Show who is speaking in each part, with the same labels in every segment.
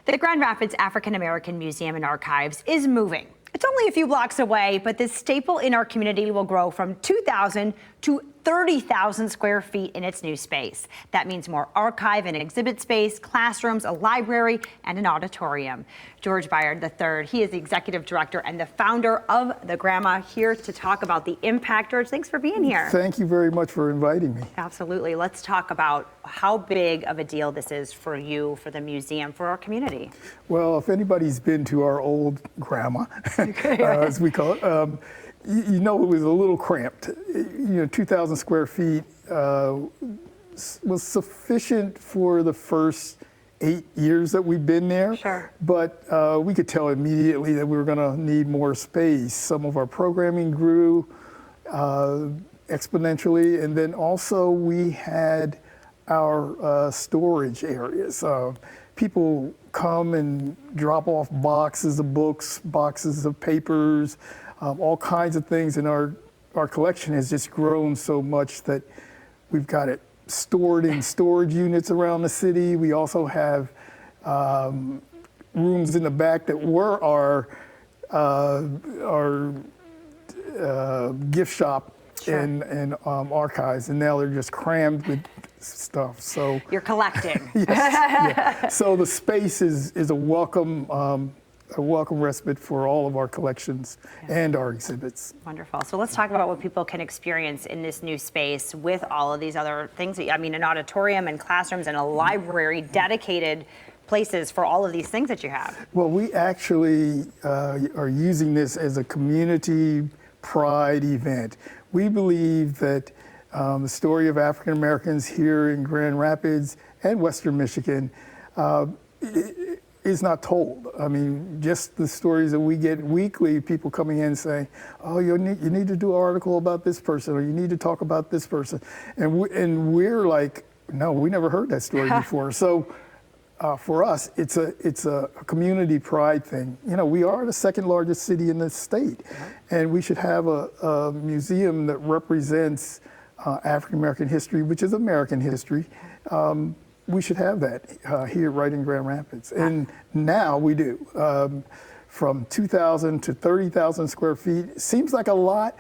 Speaker 1: The Grand Rapids African American Museum and Archives is moving. It's only a few blocks away, but this staple in our community will grow from 2,000 to 30,000 square feet in its new space. That means more archive and exhibit space, classrooms, a library, and an auditorium. George Byard III, he is the executive director and the founder of the GRAAMA, here to talk about the impact. George, thanks for being here.
Speaker 2: Thank you very much for inviting me.
Speaker 1: Absolutely. Let's talk about how big of a deal this is for you, for the museum, for our community.
Speaker 2: Well, if anybody's been to our old GRAAMA, as we call it, you know it was a little cramped. 2,000 square feet was sufficient for the first 8 years that we've been there.
Speaker 1: Sure.
Speaker 2: But we could tell immediately that we were going to need more space. Some of our programming grew exponentially, and then also we had our storage areas. People come and drop off boxes of books, boxes of papers, all kinds of things, and our collection has just grown so much that we've got it stored in storage units around the city. We also have rooms in the back that were our gift shop. Sure. and archives, and now they're just crammed with stuff. So
Speaker 1: you're collecting.
Speaker 2: Yes, yeah. So the space is a welcome respite for all of our collections and our exhibits.
Speaker 1: Wonderful. So let's talk about what people can experience in this new space with all of these other things. I mean, an auditorium and classrooms and a library, dedicated places for all of these things that you have.
Speaker 2: Well, we actually are using this as a community pride event. We believe that the story of African Americans here in Grand Rapids and Western Michigan is not told. I mean, just the stories that we get weekly, people coming in saying, oh, you need to do an article about this person, or you need to talk about this person. And we're like, no, we never heard that story before. So for us, it's a community pride thing. You know, we are the second largest city in the state, and we should have a museum that represents African American history, which is American history. We should have that here right in Grand Rapids, and now we do. From 2,000 to 30,000 square feet seems like a lot,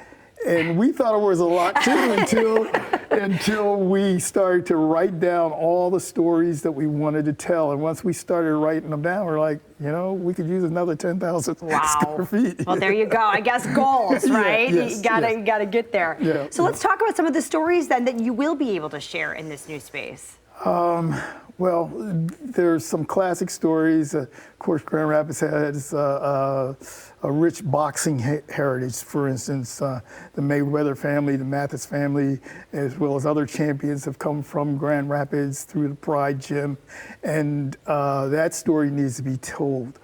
Speaker 2: and we thought it was a lot too until we started to write down all the stories that we wanted to tell. And once we started writing them down, we're like, you know, we could use another 10,000 square feet.
Speaker 1: Well, there you go. I guess goals, right?
Speaker 2: Yeah, yes,
Speaker 1: you gotta get there.
Speaker 2: Yeah,
Speaker 1: so let's talk about some of the stories then that you will be able to share in this new space.
Speaker 2: Well, there's some classic stories. Of course, Grand Rapids has a rich boxing heritage. For instance, the Mayweather family, the Mathis family, as well as other champions have come from Grand Rapids through the Pride Gym, and that story needs to be told.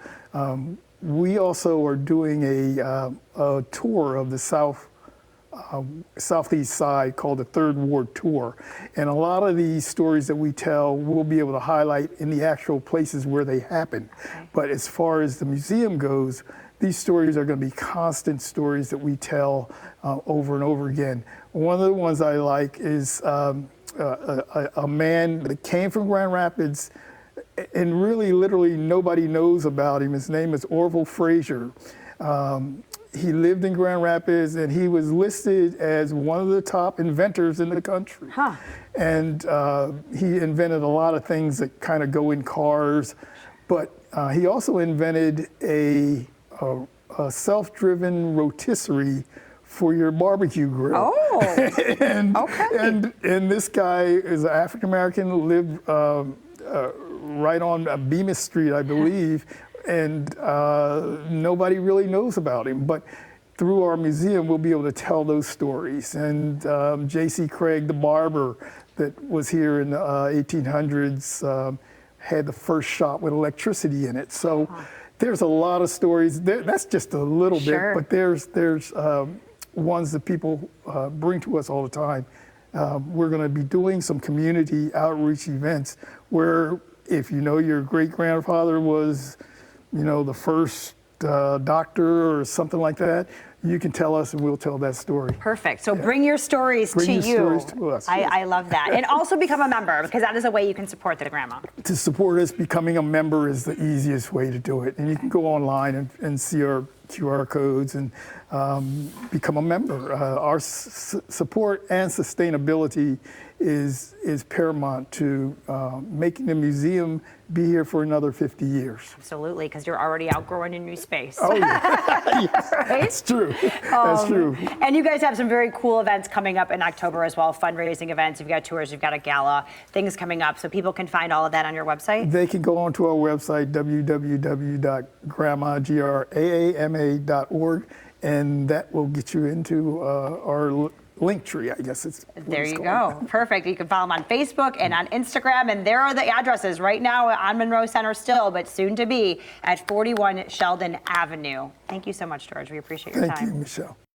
Speaker 2: We also are doing a tour of the southeast side called the Third Ward Tour, and a lot of these stories that we tell we'll be able to highlight in the actual places where they happen. But as far as the museum goes, these stories are going to be constant stories that we tell over and over again. One of the ones I like is a man that came from Grand Rapids, and really literally nobody knows about him. His name is Orville Frazier. He lived in Grand Rapids, and he was listed as one of the top inventors in the country. And he invented a lot of things that kind of go in cars, but he also invented a self-driven rotisserie for your barbecue grill.
Speaker 1: Oh,
Speaker 2: and this guy is an African American, lived right on Bemis Street, I believe. And nobody really knows about him, but through our museum we'll be able to tell those stories. And J.C. Craig, the barber that was here in the 1800s, had the first shop with electricity in it. So there's a lot of stories. That's just a little bit, but there's ones that people bring to us all the time. We're going to be doing some community outreach events where, if you know your great-grandfather was, you know, the first doctor or something like that, you can tell us and we'll tell that story.
Speaker 1: Perfect. So bring your stories
Speaker 2: Bring
Speaker 1: to
Speaker 2: your
Speaker 1: you.
Speaker 2: stories to us, yes.
Speaker 1: I love that. And also become a member, because that is a way you can support the GRAAMA.
Speaker 2: To support us, becoming a member is the easiest way to do it. And you can go online and see our QR codes and become a member. Our support and sustainability is paramount to making the museum be here for another 50 years.
Speaker 1: Absolutely, because you're already outgrowing a new space.
Speaker 2: Oh, yeah. Yes,
Speaker 1: Right?
Speaker 2: That's true. That's true.
Speaker 1: And you guys have some very cool events coming up in October as well, fundraising events. You've got tours, you've got a gala, things coming up. So people can find all of that on your website?
Speaker 2: They can go onto our website, www.graama.org, and that will get you into our link tree, I guess it's what
Speaker 1: There
Speaker 2: it's
Speaker 1: you
Speaker 2: called.
Speaker 1: go. Perfect. You can follow them on Facebook and on Instagram, and there are the addresses right now on Monroe Center still, but soon to be at 41 Sheldon Avenue. Thank you so much, George. We appreciate your time.
Speaker 2: Thank you, Michelle.